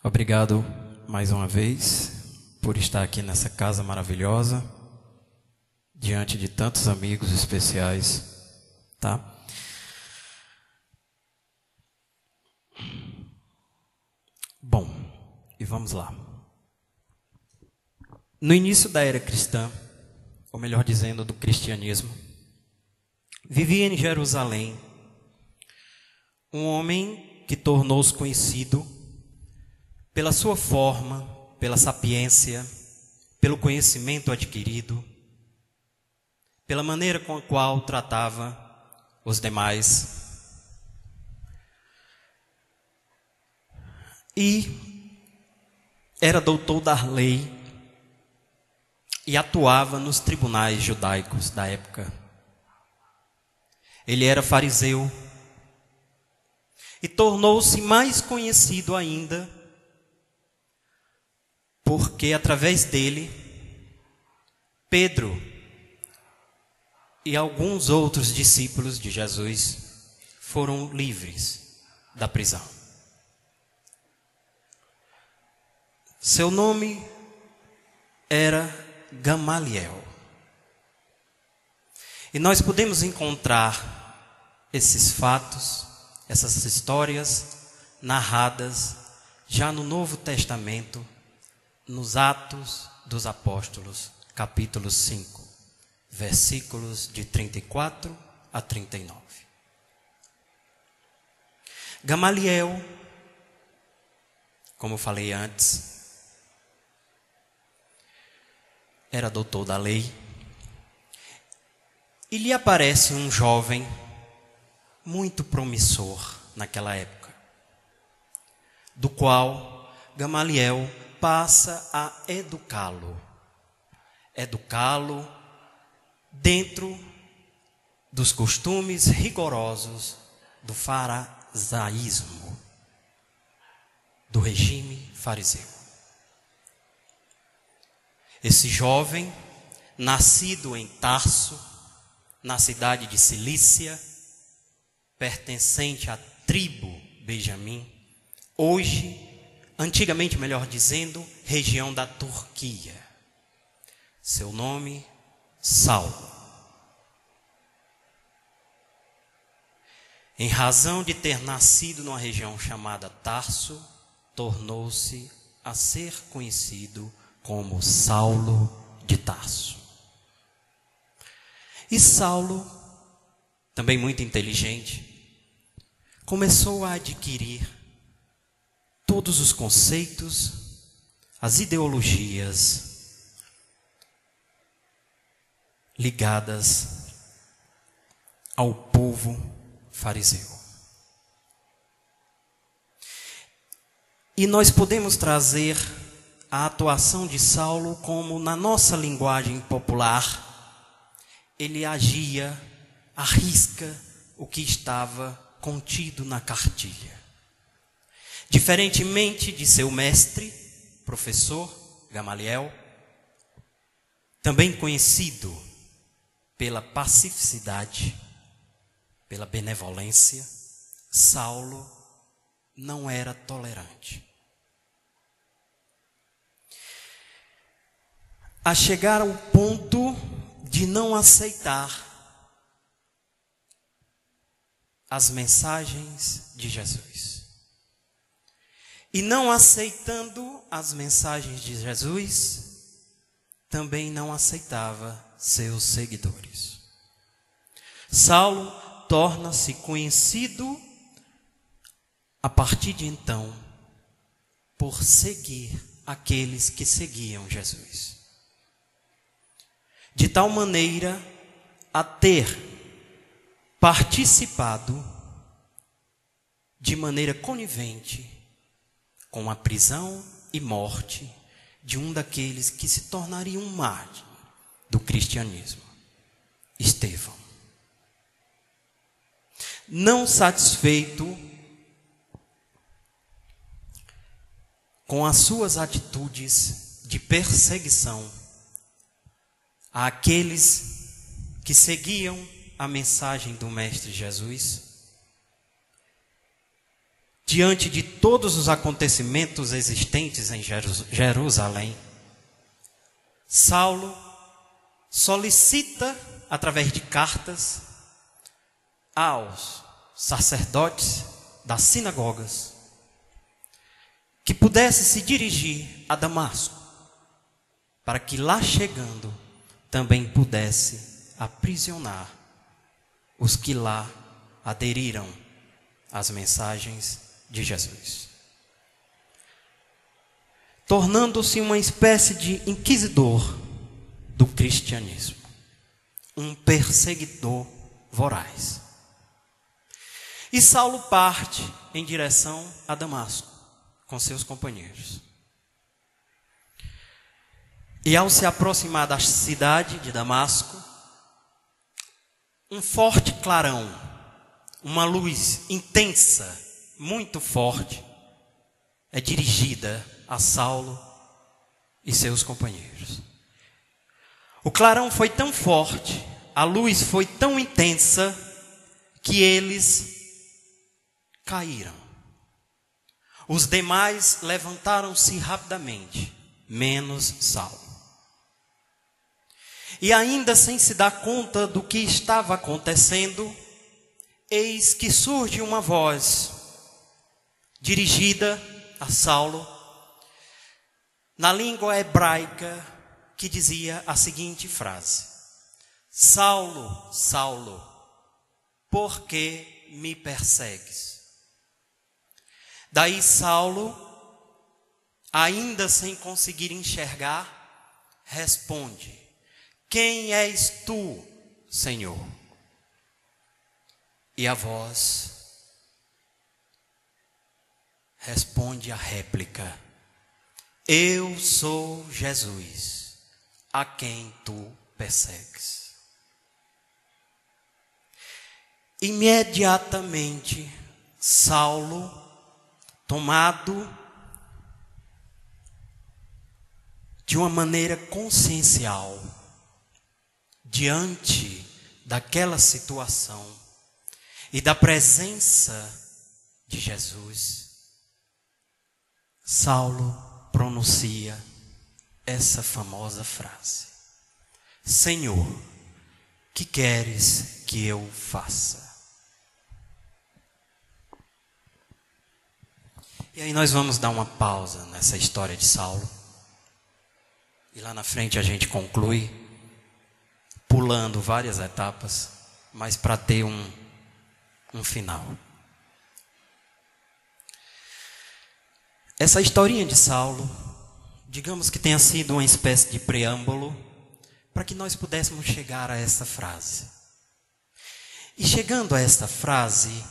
Obrigado mais uma vez por estar aqui nessa casa maravilhosa, diante de tantos amigos especiais, tá? Bom, e vamos lá. No início da era cristã, ou melhor dizendo, do cristianismo, vivia em Jerusalém um homem que tornou-se conhecido pela sua forma, pela sapiência, pelo conhecimento adquirido, pela maneira com a qual tratava os demais. E era doutor da lei e atuava nos tribunais judaicos da época. Ele era fariseu e tornou-se mais conhecido ainda porque através dele, Pedro e alguns outros discípulos de Jesus foram livres da prisão. Seu nome era Gamaliel. E nós podemos encontrar esses fatos, essas histórias narradas já no Novo Testamento, nos Atos dos Apóstolos, capítulo 5, versículos de 34 a 39. Gamaliel, como eu falei antes, era doutor da lei, e lhe aparece um jovem muito promissor naquela época, do qual Gamaliel passa a educá-lo dentro dos costumes rigorosos do farisaísmo, do regime fariseu. Esse jovem, nascido em Tarso, na cidade de Cilícia, pertencente à tribo Benjamim, antigamente, melhor dizendo, região da Turquia. Seu nome, Saulo. Em razão de ter nascido numa região chamada Tarso, tornou-se a ser conhecido como Saulo de Tarso. E Saulo, também muito inteligente, começou a adquirir todos os conceitos, as ideologias ligadas ao povo fariseu. E nós podemos trazer a atuação de Saulo como, na nossa linguagem popular, ele agia à risca o que estava contido na cartilha. Diferentemente de seu mestre, professor Gamaliel, também conhecido pela pacificidade, pela benevolência, Saulo não era tolerante. A chegar ao ponto de não aceitar as mensagens de Jesus. E não aceitando as mensagens de Jesus, também não aceitava seus seguidores. Saulo torna-se conhecido a partir de então por seguir aqueles que seguiam Jesus. De tal maneira a ter participado de maneira conivente com a prisão e morte de um daqueles que se tornaria um mártir do cristianismo, Estevão. Não satisfeito com as suas atitudes de perseguição àqueles que seguiam a mensagem do Mestre Jesus, diante de todos os acontecimentos existentes em Jerusalém, Saulo solicita, através de cartas, aos sacerdotes das sinagogas que pudesse se dirigir a Damasco, para que lá chegando também pudesse aprisionar os que lá aderiram às mensagens de Jesus, tornando-se uma espécie de inquisidor do cristianismo, um perseguidor voraz. E Saulo parte em direção a Damasco com seus companheiros. E ao se aproximar da cidade de Damasco, um forte clarão, uma luz intensa, muito forte, é dirigida a Saulo e seus companheiros. O clarão foi tão forte, a luz foi tão intensa, que eles caíram. Os demais levantaram-se rapidamente, menos Saulo. E ainda sem se dar conta do que estava acontecendo, eis que surge uma voz dirigida a Saulo, na língua hebraica, que dizia a seguinte frase: Saulo, Saulo, por que me persegues? Daí Saulo, ainda sem conseguir enxergar, responde: Quem és tu, Senhor? E a voz responde a réplica: Eu sou Jesus, a quem tu persegues. Imediatamente, Saulo, tomado de uma maneira consciencial, diante daquela situação e da presença de Jesus, Saulo pronuncia essa famosa frase: Senhor, que queres que eu faça? E aí nós vamos dar uma pausa nessa história de Saulo. E lá na frente a gente conclui, pulando várias etapas, mas para ter um final. Essa historinha de Saulo, digamos que tenha sido uma espécie de preâmbulo para que nós pudéssemos chegar a essa frase. E chegando a esta frase,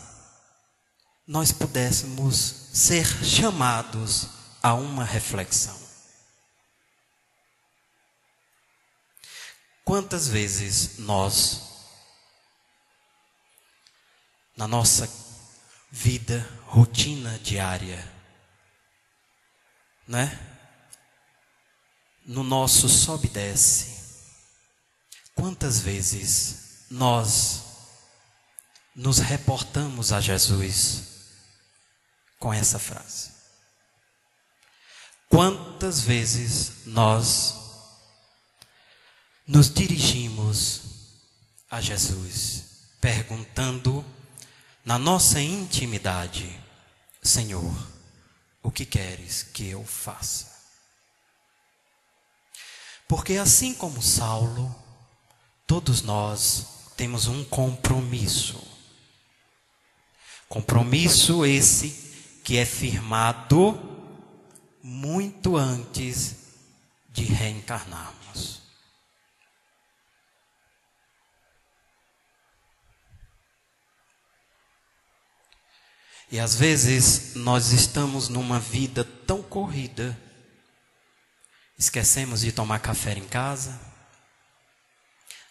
nós pudéssemos ser chamados a uma reflexão. Quantas vezes nós, na nossa vida, rotina diária, no nosso sobe e desce, quantas vezes nós nos reportamos a Jesus com essa frase? Quantas vezes nós nos dirigimos a Jesus perguntando na nossa intimidade: Senhor, o que queres que eu faça? Porque assim como Saulo, todos nós temos um compromisso. Compromisso esse que é firmado muito antes de reencarnarmos. E às vezes nós estamos numa vida tão corrida, esquecemos de tomar café em casa,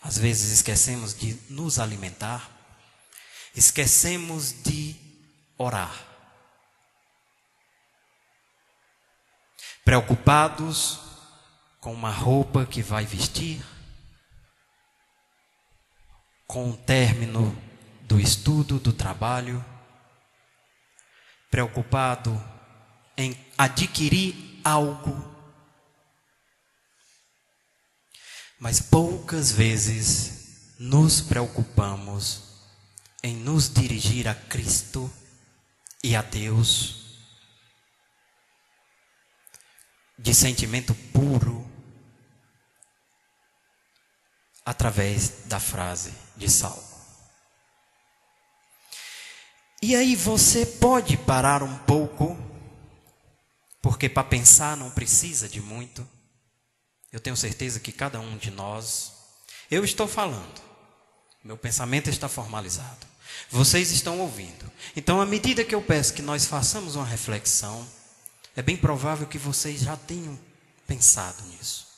às vezes esquecemos de nos alimentar, esquecemos de orar. Preocupados com uma roupa que vai vestir, com o término do estudo, do trabalho, preocupado em adquirir algo, mas poucas vezes nos preocupamos em nos dirigir a Cristo e a Deus de sentimento puro, através da frase de Salmo. E aí você pode parar um pouco, porque para pensar não precisa de muito. Eu tenho certeza que cada um de nós, eu estou falando, meu pensamento está formalizado, vocês estão ouvindo. Então, à medida que eu peço que nós façamos uma reflexão, é bem provável que vocês já tenham pensado nisso.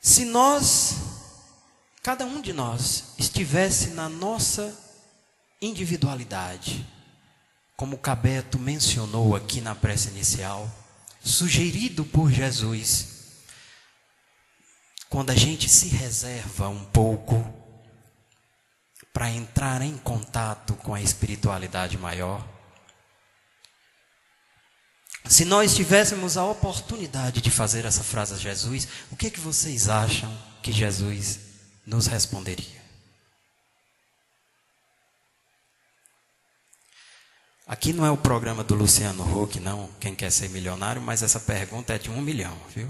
Se nós, cada um de nós, estivesse na nossa individualidade, como o Cabeto mencionou aqui na prece inicial, sugerido por Jesus, quando a gente se reserva um pouco para entrar em contato com a espiritualidade maior, se nós tivéssemos a oportunidade de fazer essa frase a Jesus, o que vocês acham que Jesus nos responderia? Aqui não é o programa do Luciano Huck, não, quem quer ser milionário, mas essa pergunta é de 1 milhão, viu?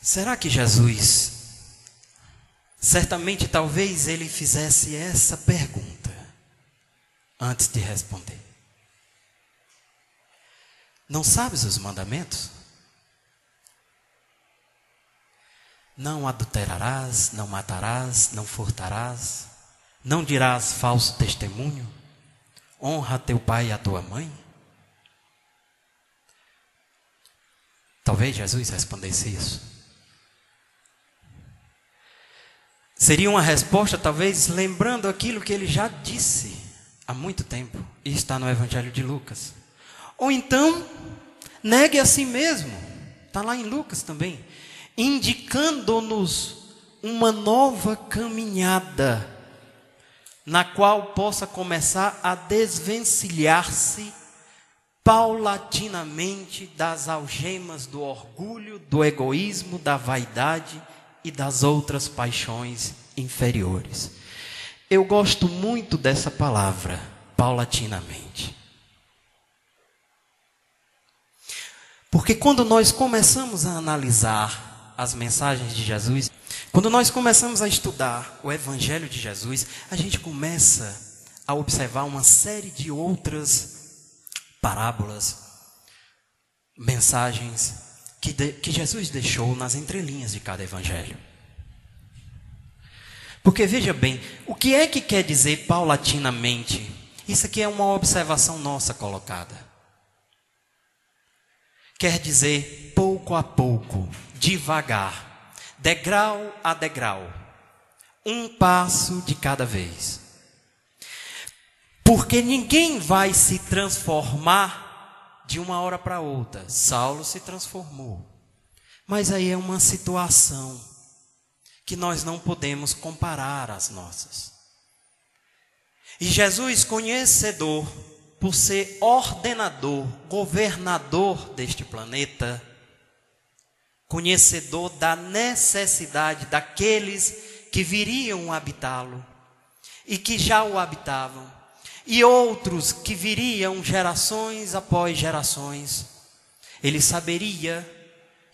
Será que Jesus, certamente talvez ele fizesse essa pergunta antes de responder? Não sabes os mandamentos? Não adulterarás, não matarás, não furtarás, não dirás falso testemunho, honra teu pai e a tua mãe. Talvez Jesus respondesse isso. Seria uma resposta, talvez, lembrando aquilo que ele já disse há muito tempo, e está no Evangelho de Lucas. Ou então, negue a si mesmo, está lá em Lucas também, indicando-nos uma nova caminhada, na qual possa começar a desvencilhar-se paulatinamente das algemas do orgulho, do egoísmo, da vaidade e das outras paixões inferiores. Eu gosto muito dessa palavra, paulatinamente. Porque quando nós começamos a analisar as mensagens de Jesus, quando nós começamos a estudar o Evangelho de Jesus, a gente começa a observar uma série de outras parábolas, mensagens que Jesus deixou nas entrelinhas de cada evangelho. Porque veja bem, o que é que quer dizer paulatinamente? Isso aqui é uma observação nossa colocada. Quer dizer pouco a pouco, devagar, degrau a degrau, um passo de cada vez. Porque ninguém vai se transformar de uma hora para outra. Saulo se transformou. Mas aí é uma situação que nós não podemos comparar às nossas. E Jesus, conhecedor, por ser ordenador, governador deste planeta, conhecedor da necessidade daqueles que viriam habitá-lo e que já o habitavam, e outros que viriam gerações após gerações, ele saberia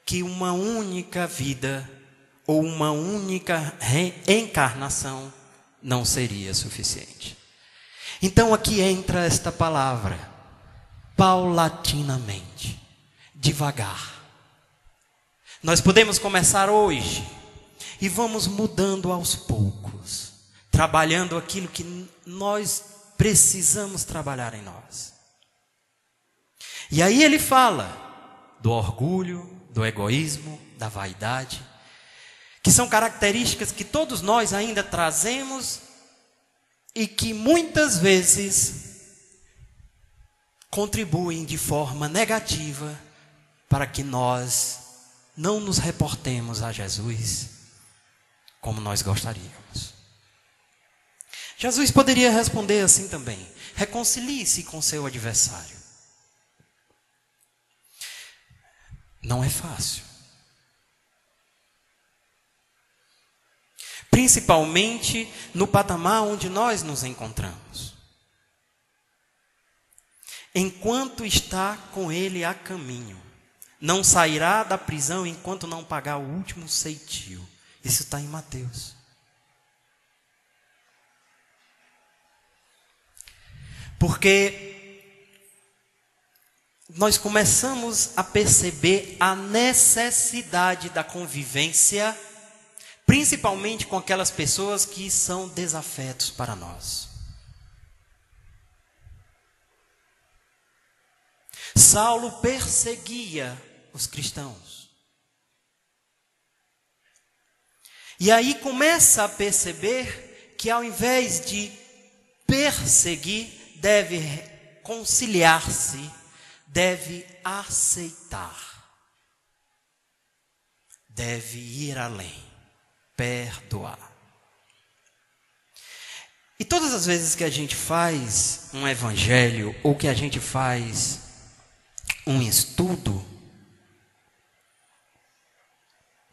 que uma única vida ou uma única reencarnação não seria suficiente. Então aqui entra esta palavra, paulatinamente, devagar. Nós podemos começar hoje e vamos mudando aos poucos, trabalhando aquilo que nós precisamos trabalhar em nós. E aí ele fala do orgulho, do egoísmo, da vaidade, que são características que todos nós ainda trazemos e que muitas vezes contribuem de forma negativa para que nós não nos reportemos a Jesus como nós gostaríamos. Jesus poderia responder assim também: reconcilie-se com seu adversário. Não é fácil. Principalmente no patamar onde nós nos encontramos. Enquanto está com ele a caminho, não sairá da prisão enquanto não pagar o último ceitil. Isso está em Mateus. Porque nós começamos a perceber a necessidade da convivência, principalmente com aquelas pessoas que são desafetos para nós. Saulo perseguia os cristãos. E aí começa a perceber que ao invés de perseguir, deve conciliar-se, deve aceitar, deve ir além, perdoar. E todas as vezes que a gente faz um evangelho, ou que a gente faz um estudo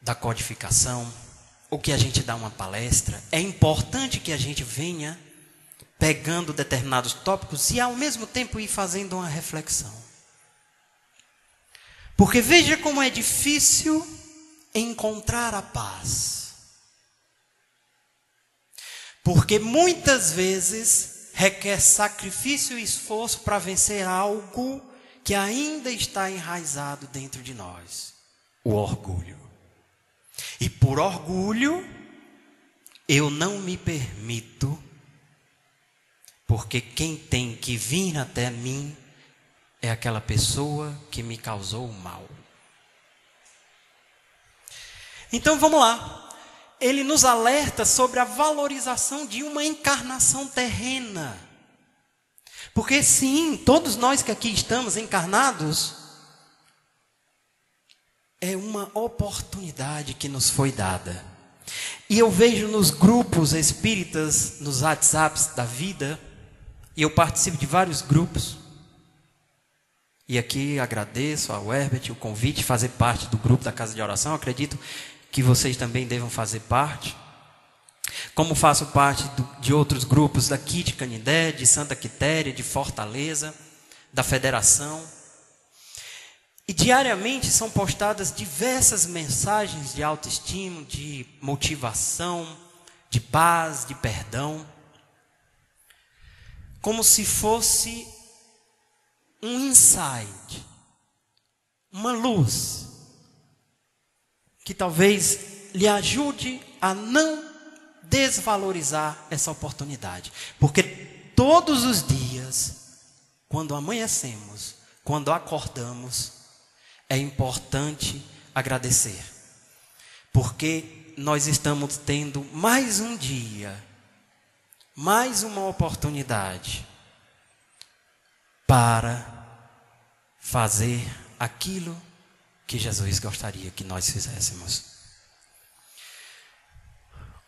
da codificação, ou que a gente dá uma palestra, é importante que a gente venha pegando determinados tópicos e ao mesmo tempo ir fazendo uma reflexão. Porque veja como é difícil encontrar a paz. Porque muitas vezes requer sacrifício e esforço para vencer algo que ainda está enraizado dentro de nós: o orgulho. E por orgulho, eu não me permito, porque quem tem que vir até mim é aquela pessoa que me causou o mal. Então vamos lá. Ele nos alerta sobre a valorização de uma encarnação terrena. Porque sim, todos nós que aqui estamos encarnados, é uma oportunidade que nos foi dada. E eu vejo nos grupos espíritas, nos WhatsApps da vida, e eu participo de vários grupos. E aqui agradeço ao Herbert o convite de fazer parte do grupo da Casa de Oração. Eu acredito que vocês também devam fazer parte. Como faço parte de outros grupos daqui de Canindé, de Santa Quitéria, de Fortaleza, da Federação. E diariamente são postadas diversas mensagens de autoestima, de motivação, de paz, de perdão. Como se fosse um insight, uma luz, que talvez lhe ajude a não desvalorizar essa oportunidade. Porque todos os dias, quando amanhecemos, quando acordamos, é importante agradecer. Porque nós estamos tendo mais um dia, mais uma oportunidade para fazer aquilo que Jesus gostaria que nós fizéssemos.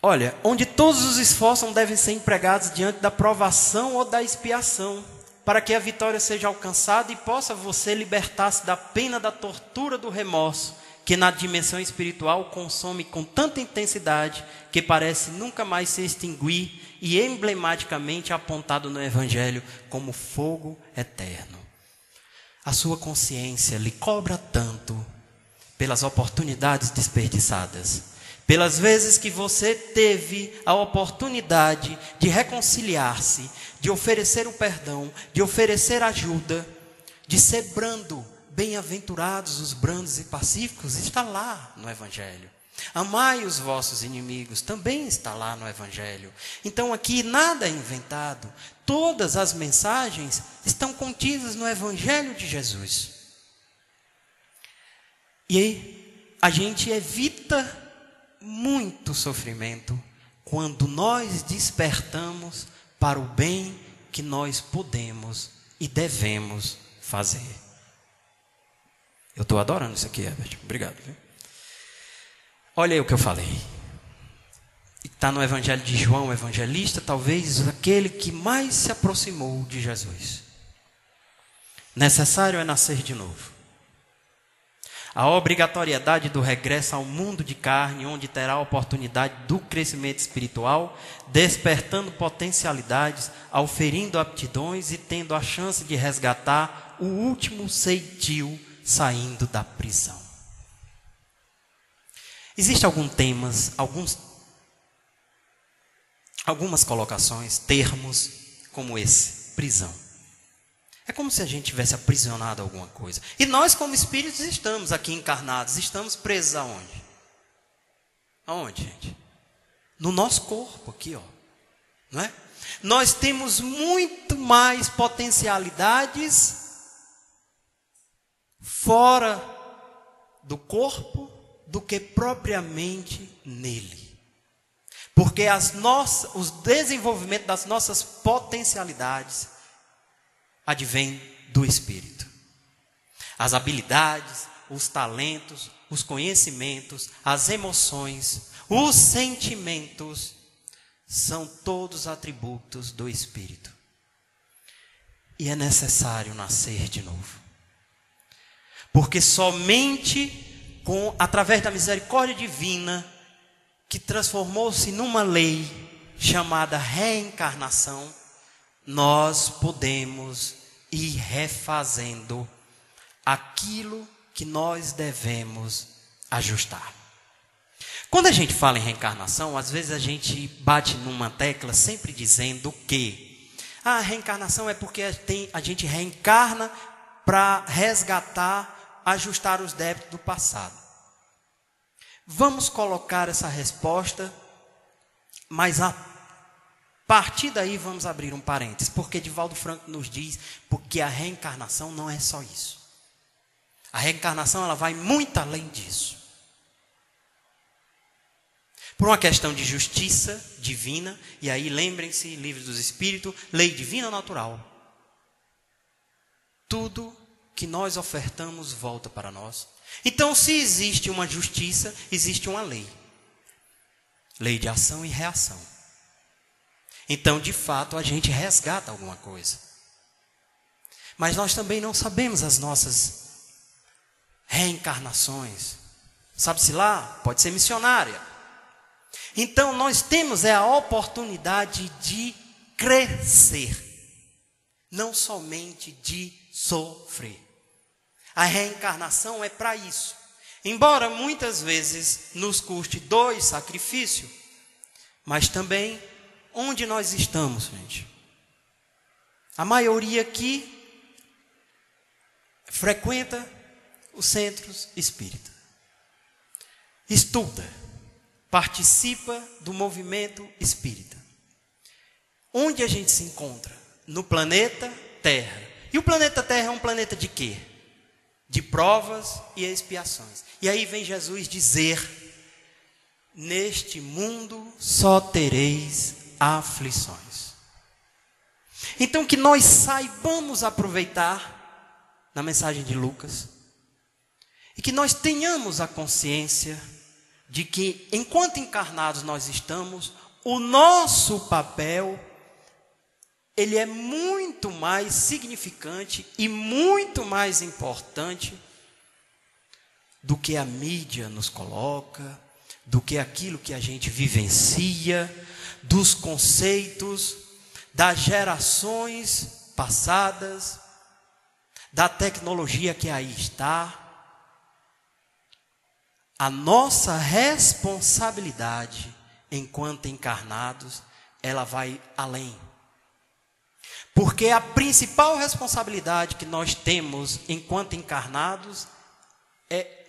Olha, onde todos os esforços devem ser empregados diante da provação ou da expiação, para que a vitória seja alcançada e possa você libertar-se da pena da tortura do remorso, que na dimensão espiritual consome com tanta intensidade que parece nunca mais se extinguir e emblematicamente apontado no Evangelho como fogo eterno. A sua consciência lhe cobra tanto pelas oportunidades desperdiçadas, pelas vezes que você teve a oportunidade de reconciliar-se, de oferecer o perdão, de oferecer ajuda, de ser brando. Bem-aventurados os brandos e pacíficos, está lá no Evangelho. Amai os vossos inimigos, também está lá no Evangelho. Então aqui nada é inventado. Todas as mensagens estão contidas no Evangelho de Jesus. E aí a gente evita muito sofrimento quando nós despertamos para o bem que nós podemos e devemos fazer. Eu estou adorando isso aqui, Herbert. Obrigado. Viu? Olha aí o que eu falei. está no Evangelho de João, o evangelista, talvez aquele que mais se aproximou de Jesus. Necessário é nascer de novo. A obrigatoriedade do regresso ao mundo de carne, onde terá a oportunidade do crescimento espiritual, despertando potencialidades, auferindo aptidões e tendo a chance de resgatar o último ceitil saindo da prisão. Existem alguns temas, algumas colocações, termos como esse, prisão. É como se a gente tivesse aprisionado alguma coisa. E nós, como espíritos, estamos aqui encarnados. Estamos presos aonde? Aonde, gente? No nosso corpo aqui, ó. Não é? Nós temos muito mais potencialidades fora do corpo do que propriamente nele. Porque o desenvolvimento das nossas potencialidades advém do Espírito. As habilidades, os talentos, os conhecimentos, as emoções, os sentimentos, são todos atributos do Espírito. E é necessário nascer de novo. Porque somente através da misericórdia divina, que transformou-se numa lei chamada reencarnação, nós podemos ir refazendo aquilo que nós devemos ajustar. Quando a gente fala em reencarnação, às vezes a gente bate numa tecla sempre dizendo que a reencarnação é porque a gente reencarna para resgatar, ajustar os débitos do passado. Vamos colocar essa resposta, mas a partir daí vamos abrir um parênteses, porque Divaldo Franco nos diz, porque a reencarnação não é só isso. A reencarnação ela vai muito além disso. Por uma questão de justiça divina, e aí lembrem-se, Livro dos Espíritos, lei divina natural. Tudo que nós ofertamos volta para nós. Então, se existe uma justiça, existe uma lei. Lei de ação e reação. Então, de fato, a gente resgata alguma coisa. Mas nós também não sabemos as nossas reencarnações. Sabe-se lá? Pode ser missionária. Então, nós temos a oportunidade de crescer. Não somente de sofrer. A reencarnação é para isso. Embora muitas vezes nos custe dor e sacrifício, mas também onde nós estamos, gente? A maioria aqui frequenta os centros espíritas. Estuda, participa do movimento espírita. Onde a gente se encontra? No planeta Terra. E o planeta Terra é um planeta de quê? De provas e expiações. E aí vem Jesus dizer: neste mundo só tereis aflições. Então que nós saibamos aproveitar na mensagem de Lucas e que nós tenhamos a consciência de que enquanto encarnados nós estamos, o nosso papel ele é muito mais significante e muito mais importante do que a mídia nos coloca, do que aquilo que a gente vivencia, dos conceitos, das gerações passadas, da tecnologia que aí está. A nossa responsabilidade enquanto encarnados, ela vai além. Porque a principal responsabilidade que nós temos enquanto encarnados é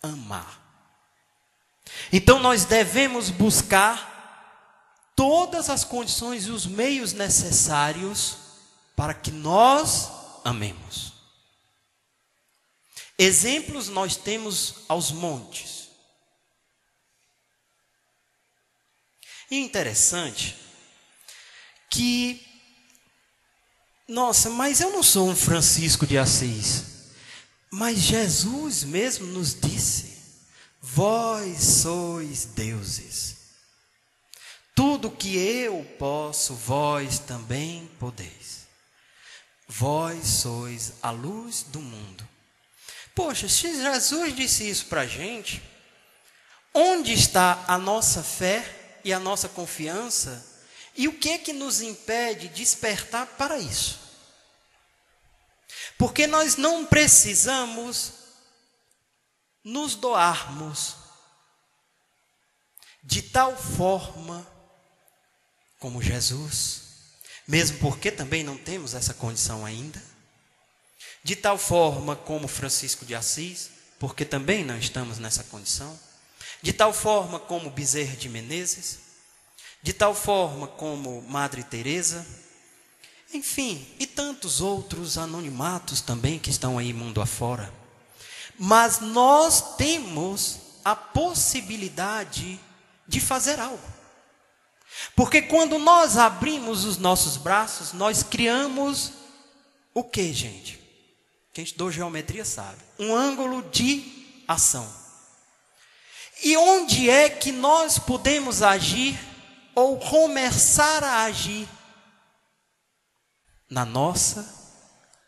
amar. Então nós devemos buscar todas as condições e os meios necessários para que nós amemos. Exemplos nós temos aos montes. E interessante que, nossa, mas eu não sou um Francisco de Assis. Mas Jesus mesmo nos disse: vós sois deuses. Tudo que eu posso, vós também podeis. Vós sois a luz do mundo. Poxa, se Jesus disse isso para a gente, onde está a nossa fé e a nossa confiança? E o que é que nos impede de despertar para isso? Porque nós não precisamos nos doarmos de tal forma como Jesus, mesmo porque também não temos essa condição ainda, de tal forma como Francisco de Assis, porque também não estamos nessa condição, de tal forma como Bezerra de Menezes, de tal forma como Madre Teresa, enfim, e tantos outros anonimatos também que estão aí mundo afora. Mas nós temos a possibilidade de fazer algo. Porque quando nós abrimos os nossos braços, nós criamos o que, gente? Quem estudou geometria sabe. Um ângulo de ação. E onde é que nós podemos agir ou começar a agir? Na nossa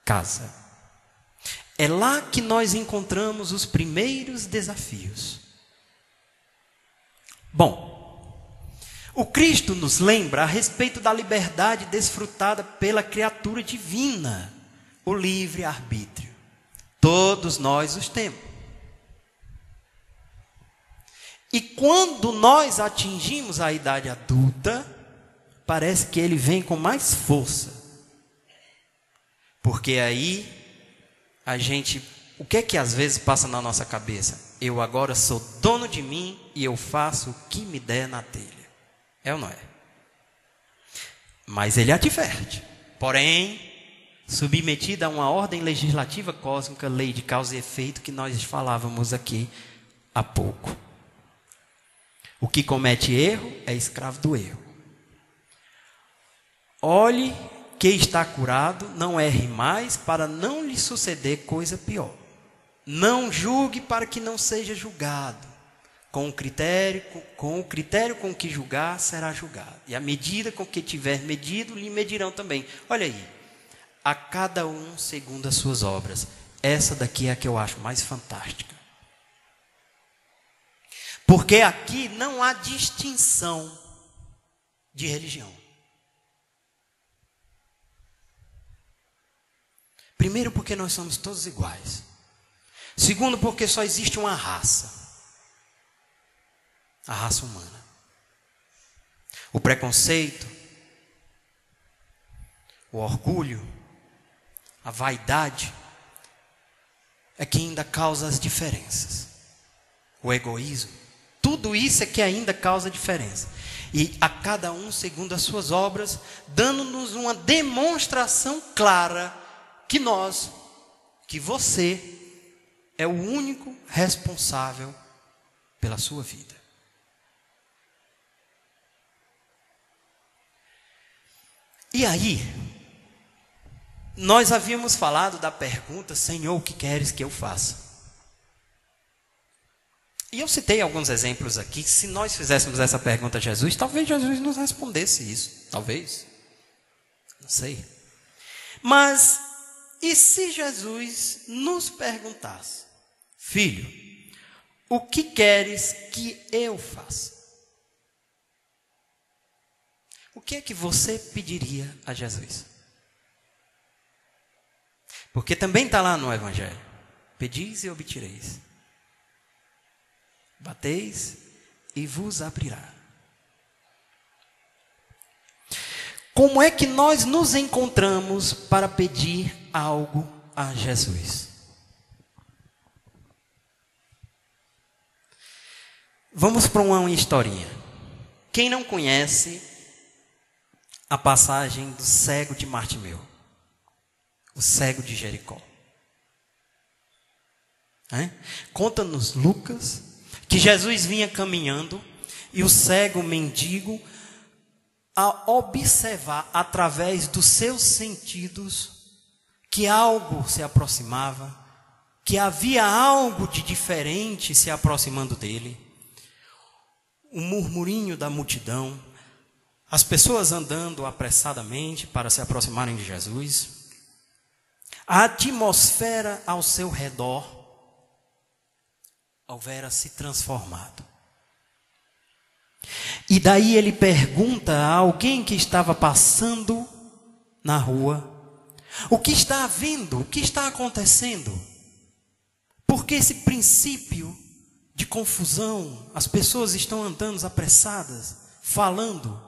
casa. É lá que nós encontramos os primeiros desafios. Bom, o Cristo nos lembra a respeito da liberdade desfrutada pela criatura divina, o livre-arbítrio. Todos nós os temos. E quando nós atingimos a idade adulta, parece que ele vem com mais força. Porque aí o que é que às vezes passa na nossa cabeça? Eu agora sou dono de mim e eu faço o que me der na telha. É ou não é? Mas ele adverte. Porém, submetida a uma ordem legislativa cósmica, lei de causa e efeito, que nós falávamos aqui há pouco. O que comete erro é escravo do erro. Olhe que está curado, não erre mais, para não lhe suceder coisa pior. Não julgue para que não seja julgado. Com o critério com que julgar, será julgado. E a medida com que tiver medido, lhe medirão também. Olha aí. A cada um segundo as suas obras. Essa daqui é a que eu acho mais fantástica. Porque aqui não há distinção de religião. Primeiro, porque nós somos todos iguais. Segundo, porque só existe uma raça. A raça humana. O preconceito, o orgulho, a vaidade é que ainda causa as diferenças. O egoísmo, tudo isso é que ainda causa diferença. E a cada um segundo as suas obras, dando-nos uma demonstração clara que você é o único responsável pela sua vida. E aí, nós havíamos falado da pergunta, Senhor, o que queres que eu faça? E eu citei alguns exemplos aqui, se nós fizéssemos essa pergunta a Jesus, talvez Jesus nos respondesse isso, talvez, não sei. Mas, e se Jesus nos perguntasse, filho, o que queres que eu faça? O que é que você pediria a Jesus? Porque também está lá no Evangelho. Pedis e obtereis. Bateis e vos abrirá. Como é que nós nos encontramos para pedir algo a Jesus? Vamos para uma historinha. Quem não conhece a passagem do cego de Bartimeu, o cego de Jericó? Conta-nos Lucas que Jesus vinha caminhando e o cego mendigo, a observar através dos seus sentidos que algo se aproximava, que havia algo de diferente se aproximando dele. O murmurinho da multidão, as pessoas andando apressadamente para se aproximarem de Jesus, a atmosfera ao seu redor houvera se transformado. E daí ele pergunta a alguém que estava passando na rua: o que está havendo? O que está acontecendo? Porque esse princípio de confusão, as pessoas estão andando apressadas, falando.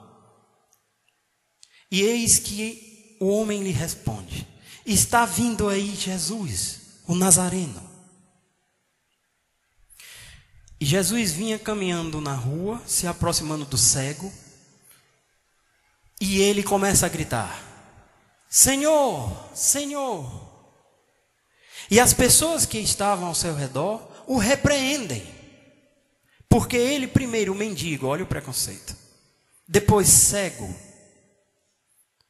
E eis que o homem lhe responde: está vindo aí Jesus, o Nazareno. E Jesus vinha caminhando na rua, se aproximando do cego, e ele começa a gritar: Senhor, Senhor. E as pessoas que estavam ao seu redor o repreendem, porque ele primeiro mendigo, olha o preconceito, depois cego,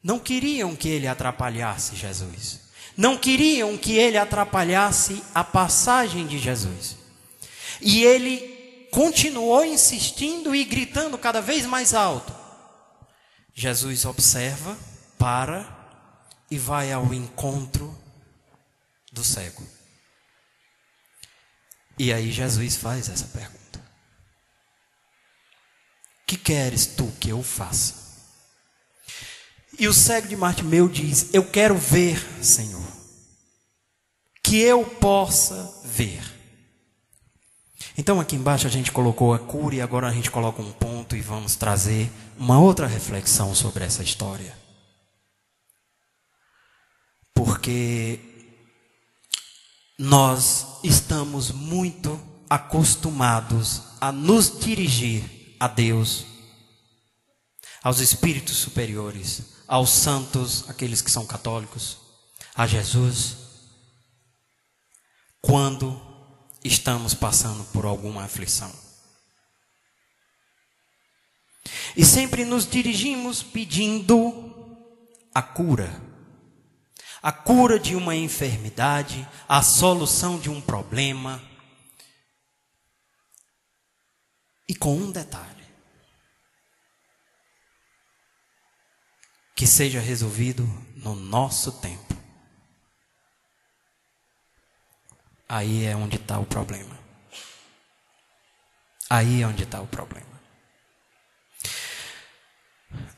não queriam que ele atrapalhasse Jesus, não queriam que ele atrapalhasse a passagem de Jesus. E ele continuou insistindo e gritando cada vez mais alto. Jesus observa, para e vai ao encontro do cego. E aí Jesus faz essa pergunta: que queres tu que eu faça? E o cego de Bartimeu diz: eu quero ver, Senhor, que eu possa ver. Então aqui embaixo a gente colocou a cura e agora a gente coloca um ponto e vamos trazer uma outra reflexão sobre essa história. Porque nós estamos muito acostumados a nos dirigir a Deus, aos espíritos superiores, aos santos, aqueles que são católicos, a Jesus, quando estamos passando por alguma aflição. E sempre nos dirigimos pedindo a cura de uma enfermidade, a solução de um problema. E com um detalhe: que seja resolvido no nosso tempo. Aí é onde está o problema. Aí é onde está o problema.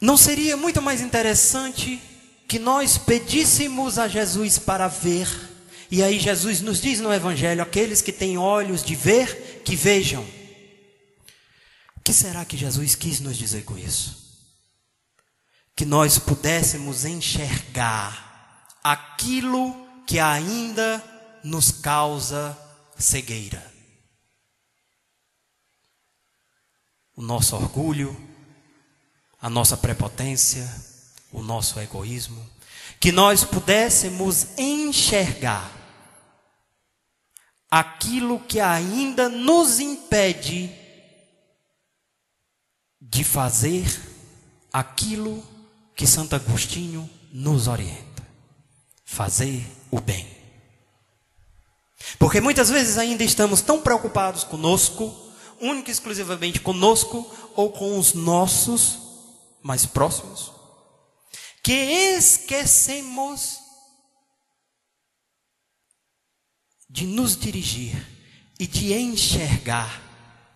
Não seria muito mais interessante que nós pedíssemos a Jesus para ver? E aí Jesus nos diz no Evangelho: aqueles que têm olhos de ver, que vejam. O que será que Jesus quis nos dizer com isso? Que nós pudéssemos enxergar aquilo que ainda nos causa cegueira. O nosso orgulho, a nossa prepotência, o nosso egoísmo. Que nós pudéssemos enxergar aquilo que ainda nos impede de fazer aquilo que Santo Agostinho nos orienta: fazer o bem. Porque muitas vezes ainda estamos tão preocupados conosco, única e exclusivamente conosco ou com os nossos mais próximos, que esquecemos de nos dirigir e de enxergar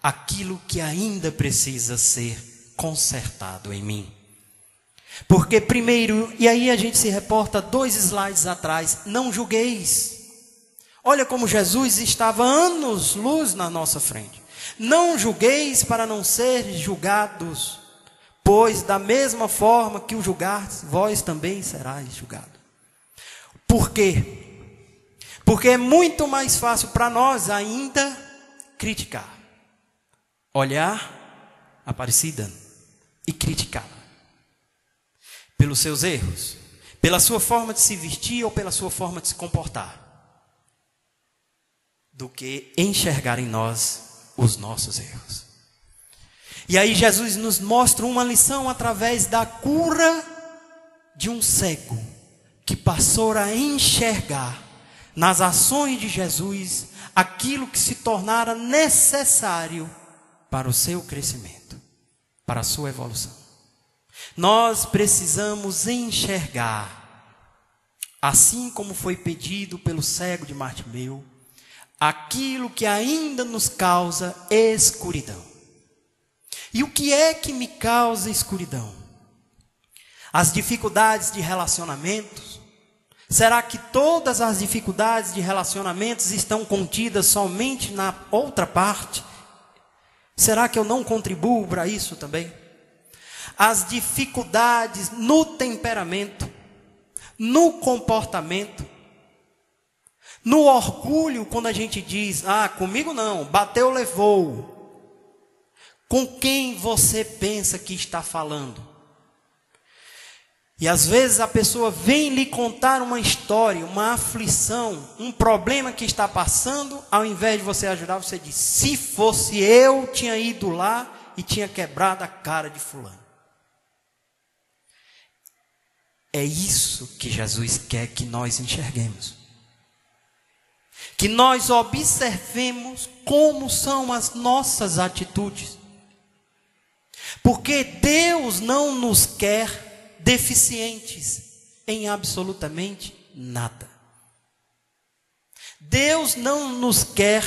aquilo que ainda precisa ser consertado em mim. Porque primeiro, e aí a gente se reporta 2 slides atrás: não julgueis. Olha como Jesus estava anos-luz na nossa frente. Não julgueis para não seres julgados, pois da mesma forma que o julgares, vós também serás julgado. Por quê? Porque é muito mais fácil para nós ainda criticar, olhar a Aparecida e criticá-la pelos seus erros, pela sua forma de se vestir ou pela sua forma de se comportar, do que enxergar em nós os nossos erros. E aí Jesus nos mostra uma lição através da cura de um cego que passou a enxergar nas ações de Jesus, aquilo que se tornara necessário para o seu crescimento, para a sua evolução. Nós precisamos enxergar, assim como foi pedido pelo cego de Bartimeu, aquilo que ainda nos causa escuridão. E o que é que me causa escuridão? As dificuldades de relacionamentos? Será que todas as dificuldades de relacionamentos estão contidas somente na outra parte? Será que eu não contribuo para isso também? As dificuldades no temperamento, no comportamento, no orgulho, quando a gente diz, comigo não, bateu, levou. Com quem você pensa que está falando? E às vezes a pessoa vem lhe contar uma história, uma aflição, um problema que está passando, ao invés de você ajudar, você diz, se fosse eu, tinha ido lá e tinha quebrado a cara de fulano. É isso que Jesus quer que nós enxerguemos. Que nós observemos como são as nossas atitudes. Porque Deus não nos quer deficientes em absolutamente nada. Deus não nos quer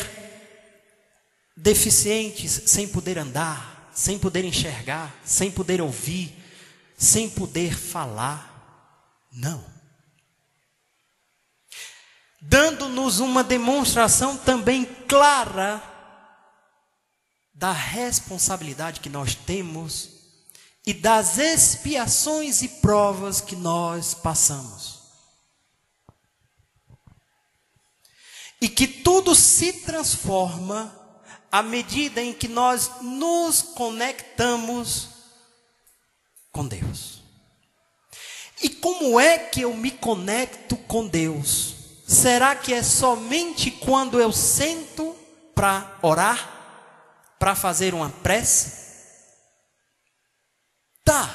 deficientes sem poder andar, sem poder enxergar, sem poder ouvir, sem poder falar. Não. Dando-nos uma demonstração também clara da responsabilidade que nós temos e das expiações e provas que nós passamos. E que tudo se transforma à medida em que nós nos conectamos com Deus. E como é que eu me conecto com Deus? Será que é somente quando eu sento para orar? Para fazer uma prece? Tá.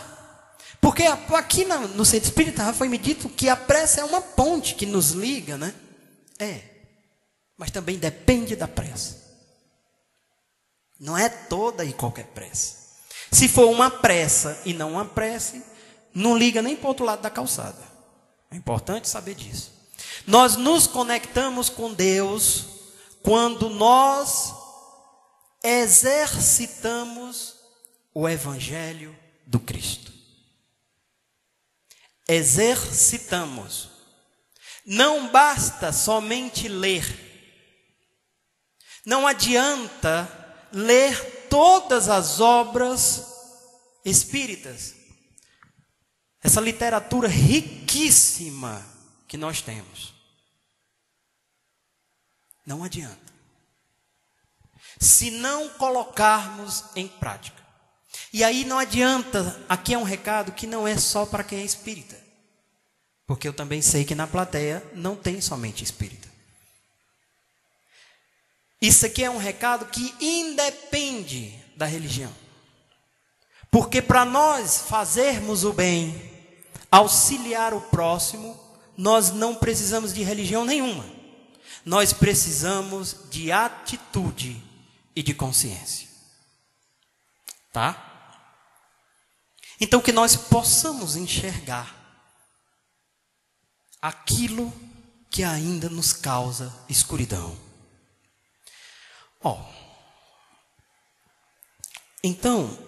Porque aqui no Centro Espírita foi me dito que a prece é uma ponte que nos liga, né? Mas também depende da prece. Não é toda e qualquer prece. Se for uma pressa e não uma prece, não liga nem para o outro lado da calçada. É importante saber disso. Nós nos conectamos com Deus quando nós exercitamos o Evangelho do Cristo. Exercitamos. Não basta somente ler. Não adianta ler todas as obras espíritas. Essa literatura riquíssima que nós temos. Não adianta. Se não colocarmos em prática. E aí não adianta, aqui é um recado que não é só para quem é espírita. Porque eu também sei que na plateia não tem somente espírita. Isso aqui é um recado que independe da religião. Porque para nós fazermos o bem, auxiliar o próximo, nós não precisamos de religião nenhuma. Nós precisamos de atitude e de consciência. Tá? Então que nós possamos enxergar aquilo que ainda nos causa escuridão. Então,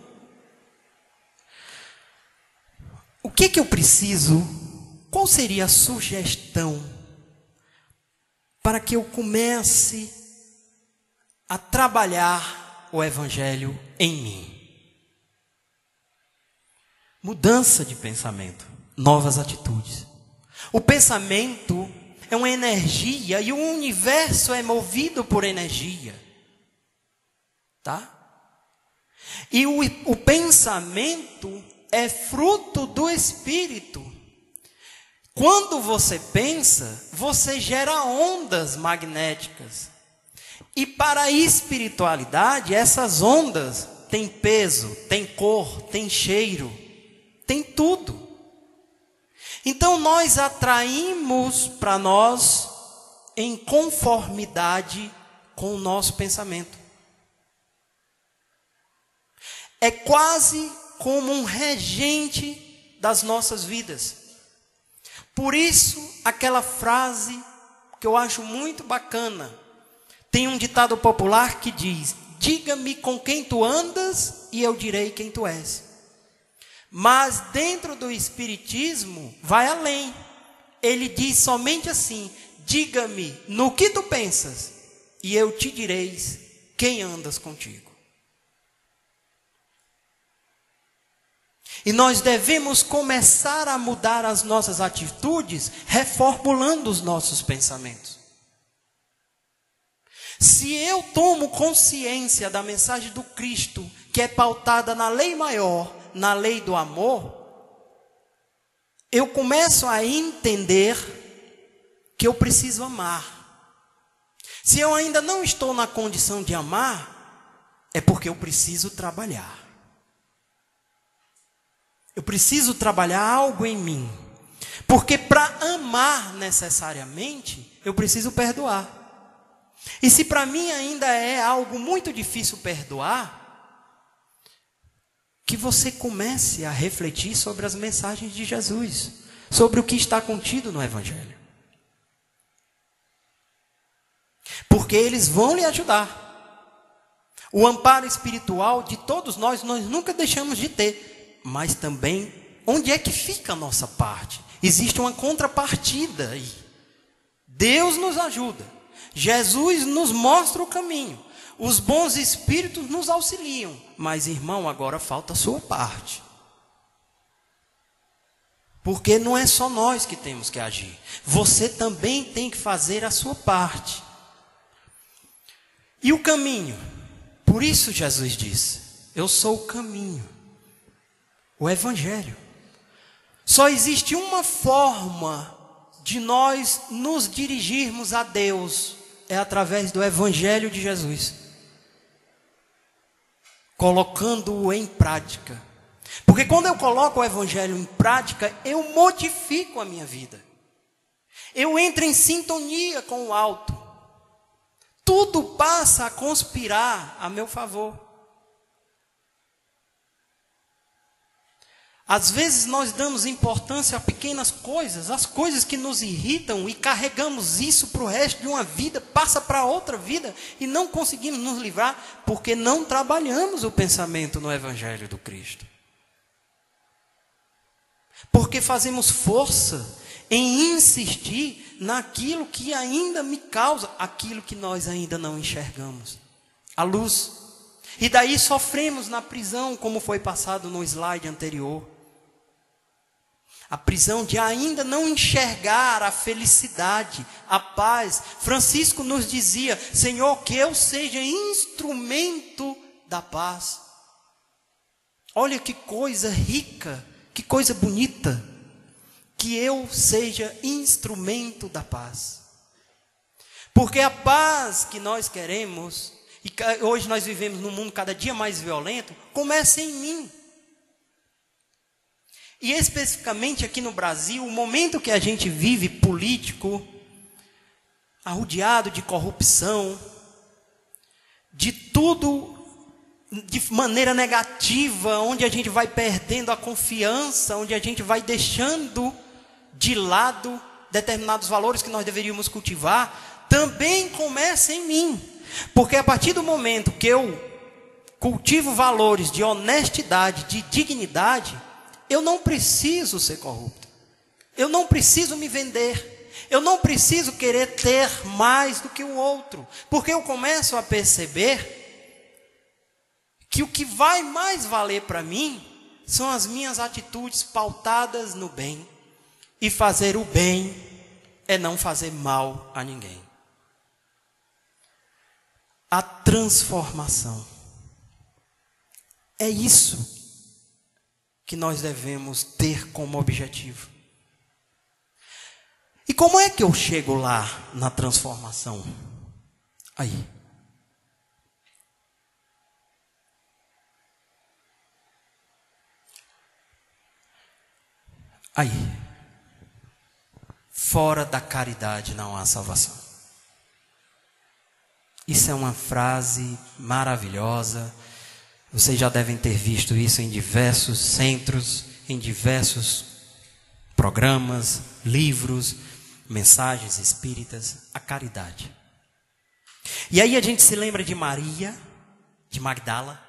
o que eu preciso? Qual seria a sugestão para que eu comece a trabalhar o Evangelho em mim? Mudança de pensamento, novas atitudes. O pensamento é uma energia e o universo é movido por energia. Tá? E o pensamento é fruto do Espírito. Quando você pensa, você gera ondas magnéticas. E para a espiritualidade, essas ondas têm peso, têm cor, têm cheiro, têm tudo. Então nós atraímos para nós em conformidade com o nosso pensamento. É quase como um regente das nossas vidas. Por isso, aquela frase que eu acho muito bacana, tem um ditado popular que diz: diga-me com quem tu andas e eu direi quem tu és. Mas dentro do Espiritismo, vai além. Ele diz somente assim: diga-me no que tu pensas e eu te direi quem andas contigo. E nós devemos começar a mudar as nossas atitudes, reformulando os nossos pensamentos. Se eu tomo consciência da mensagem do Cristo, que é pautada na lei maior, na lei do amor, eu começo a entender que eu preciso amar. Se eu ainda não estou na condição de amar, é porque eu preciso trabalhar. Eu preciso trabalhar algo em mim. Porque para amar necessariamente, eu preciso perdoar. E se para mim ainda é algo muito difícil perdoar, que você comece a refletir sobre as mensagens de Jesus, sobre o que está contido no Evangelho. Porque eles vão lhe ajudar. O amparo espiritual de todos nós nunca deixamos de ter. Mas também, onde é que fica a nossa parte? Existe uma contrapartida aí. Deus nos ajuda. Jesus nos mostra o caminho. Os bons espíritos nos auxiliam. Mas, irmão, agora falta a sua parte. Porque não é só nós que temos que agir. Você também tem que fazer a sua parte. E o caminho? Por isso Jesus disse: eu sou o caminho. O Evangelho. Só existe uma forma de nós nos dirigirmos a Deus, é através do Evangelho de Jesus. Colocando-o em prática. Porque quando eu coloco o Evangelho em prática, eu modifico a minha vida. Eu entro em sintonia com o alto. Tudo passa a conspirar a meu favor. Às vezes nós damos importância a pequenas coisas, as coisas que nos irritam, e carregamos isso para o resto de uma vida, passa para outra vida, e não conseguimos nos livrar, porque não trabalhamos o pensamento no Evangelho do Cristo. Porque fazemos força em insistir naquilo que ainda me causa, aquilo que nós ainda não enxergamos, a luz. E daí sofremos na prisão, como foi passado no slide anterior. A prisão de ainda não enxergar a felicidade, a paz. Francisco nos dizia: Senhor, que eu seja instrumento da paz. Olha que coisa rica, que coisa bonita. Que eu seja instrumento da paz. Porque a paz que nós queremos, e hoje nós vivemos num mundo cada dia mais violento, começa em mim. E especificamente aqui no Brasil, o momento que a gente vive político, arrodeado de corrupção, de tudo de maneira negativa, onde a gente vai perdendo a confiança, onde a gente vai deixando de lado determinados valores que nós deveríamos cultivar, também começa em mim. Porque a partir do momento que eu cultivo valores de honestidade, de dignidade, eu não preciso ser corrupto. Eu não preciso me vender. Eu não preciso querer ter mais do que o outro. Porque eu começo a perceber que o que vai mais valer para mim são as minhas atitudes pautadas no bem. E fazer o bem é não fazer mal a ninguém. A transformação. É isso que nós devemos ter como objetivo. E como é que eu chego lá na transformação? Aí. Fora da caridade não há salvação. Isso é uma frase maravilhosa. Vocês já devem ter visto isso em diversos centros, em diversos programas, livros, mensagens espíritas, a caridade. E aí a gente se lembra de Maria, de Magdala,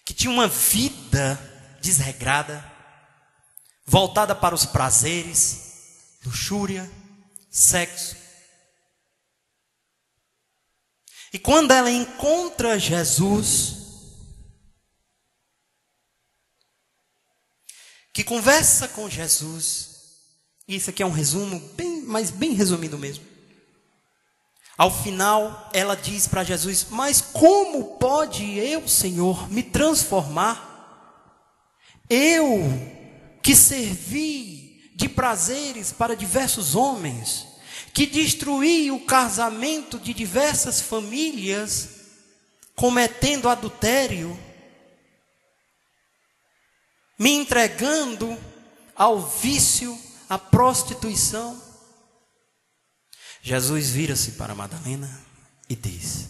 que tinha uma vida desregrada, voltada para os prazeres, luxúria, sexo. E quando ela encontra Jesus, que conversa com Jesus, isso aqui é um resumo, mas bem resumido mesmo. Ao final, ela diz para Jesus: mas como pode eu, Senhor, me transformar? Eu, que servi de prazeres para diversos homens, que destruí o casamento de diversas famílias, cometendo adultério, me entregando ao vício, à prostituição. Jesus vira-se para Madalena e diz: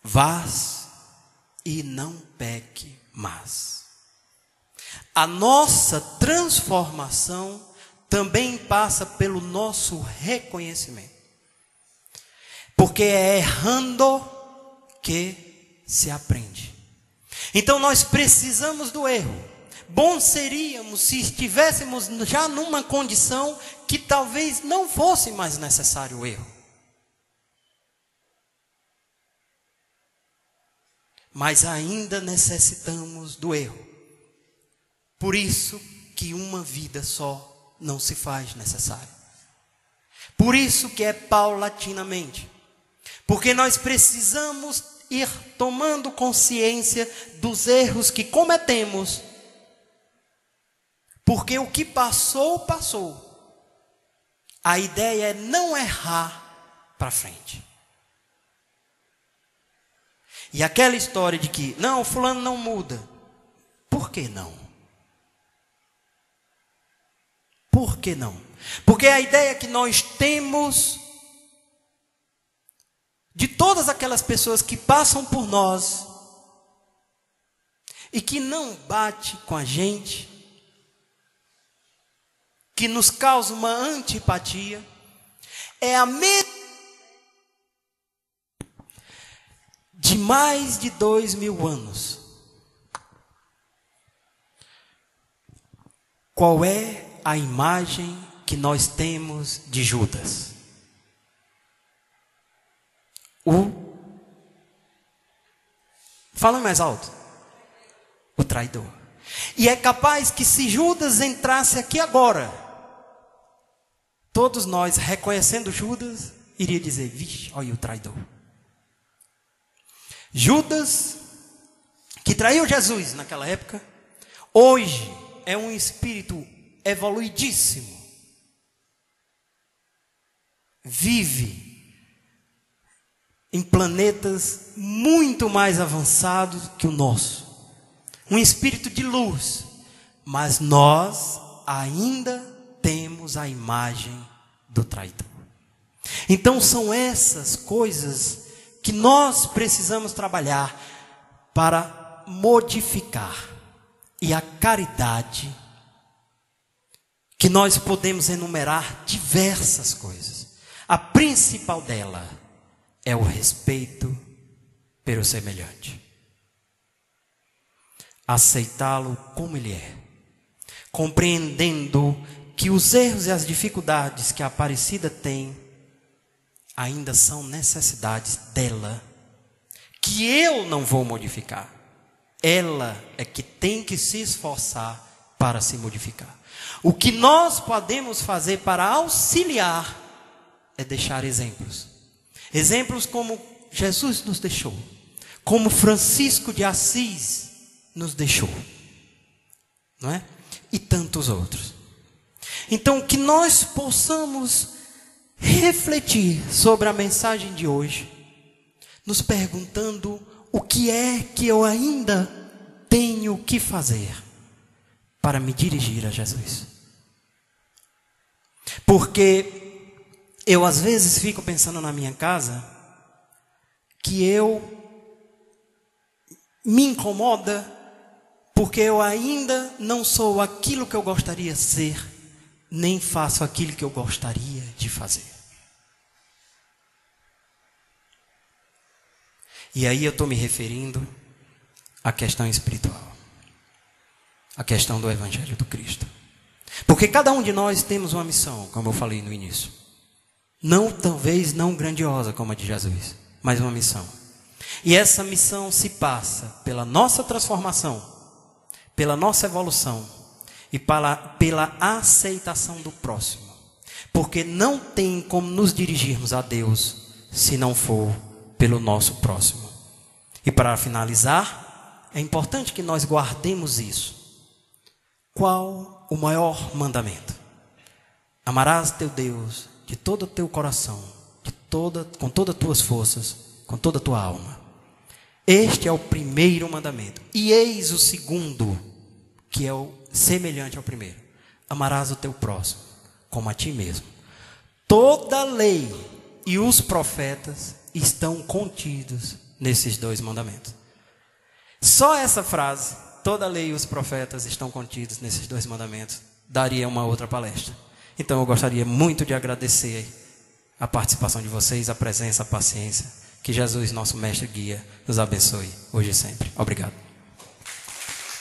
vás e não peque mais. A nossa transformação também passa pelo nosso reconhecimento. Porque é errando que se aprende. Então nós precisamos do erro. Bom seríamos se estivéssemos já numa condição que talvez não fosse mais necessário o erro. Mas ainda necessitamos do erro. Por isso que uma vida só não se faz necessário. Por isso que é paulatinamente. Porque nós precisamos ir tomando consciência dos erros que cometemos. Porque o que passou, passou. A ideia é não errar para frente. E aquela história de que, não, fulano não muda. Por que não? Por que não? Porque a ideia que nós temos de todas aquelas pessoas que passam por nós e que não bate com a gente, que nos causa uma antipatia, é a mesma de mais de 2000 anos. Qual é a imagem que nós temos de Judas? Fala mais alto. O traidor. E é capaz que se Judas entrasse aqui agora, todos nós, reconhecendo Judas, iria dizer: vixe, olha o traidor. Judas, que traiu Jesus naquela época, hoje é um espírito evoluidíssimo. Vive em planetas muito mais avançados que o nosso. Um espírito de luz. Mas nós ainda temos a imagem do traidor. Então são essas coisas que nós precisamos trabalhar para modificar. E a caridade, que nós podemos enumerar diversas coisas. A principal dela é o respeito pelo semelhante. Aceitá-lo como ele é. Compreendendo que os erros e as dificuldades que a Aparecida tem ainda são necessidades dela, que eu não vou modificar. Ela é que tem que se esforçar para se modificar. O que nós podemos fazer para auxiliar é deixar exemplos. Exemplos como Jesus nos deixou, como Francisco de Assis nos deixou, não é? E tantos outros. Então, que nós possamos refletir sobre a mensagem de hoje, nos perguntando o que é que eu ainda tenho que fazer para me dirigir a Jesus. Porque Eu às vezes fico pensando na minha casa que me incomoda porque eu ainda não sou aquilo que eu gostaria de ser, nem faço aquilo que eu gostaria de fazer. E aí eu estou me referindo à questão espiritual, à questão do Evangelho do Cristo. Porque cada um de nós temos uma missão, como eu falei no início. Talvez não grandiosa como a de Jesus, mas uma missão. E essa missão se passa pela nossa transformação, pela nossa evolução e pela aceitação do próximo. Porque não tem como nos dirigirmos a Deus se não for pelo nosso próximo. E para finalizar, é importante que nós guardemos isso. Qual o maior mandamento? Amarás teu Deus de todo o teu coração, com todas as tuas forças, com toda a tua alma. Este é o primeiro mandamento. E eis o segundo, que é o semelhante ao primeiro. Amarás o teu próximo como a ti mesmo. Toda a lei e os profetas estão contidos nesses dois mandamentos. Só essa frase, toda a lei e os profetas estão contidos nesses dois mandamentos, daria uma outra palestra. Então eu gostaria muito de agradecer a participação de vocês, a presença, a paciência. Que Jesus, nosso mestre guia, nos abençoe hoje e sempre. Obrigado.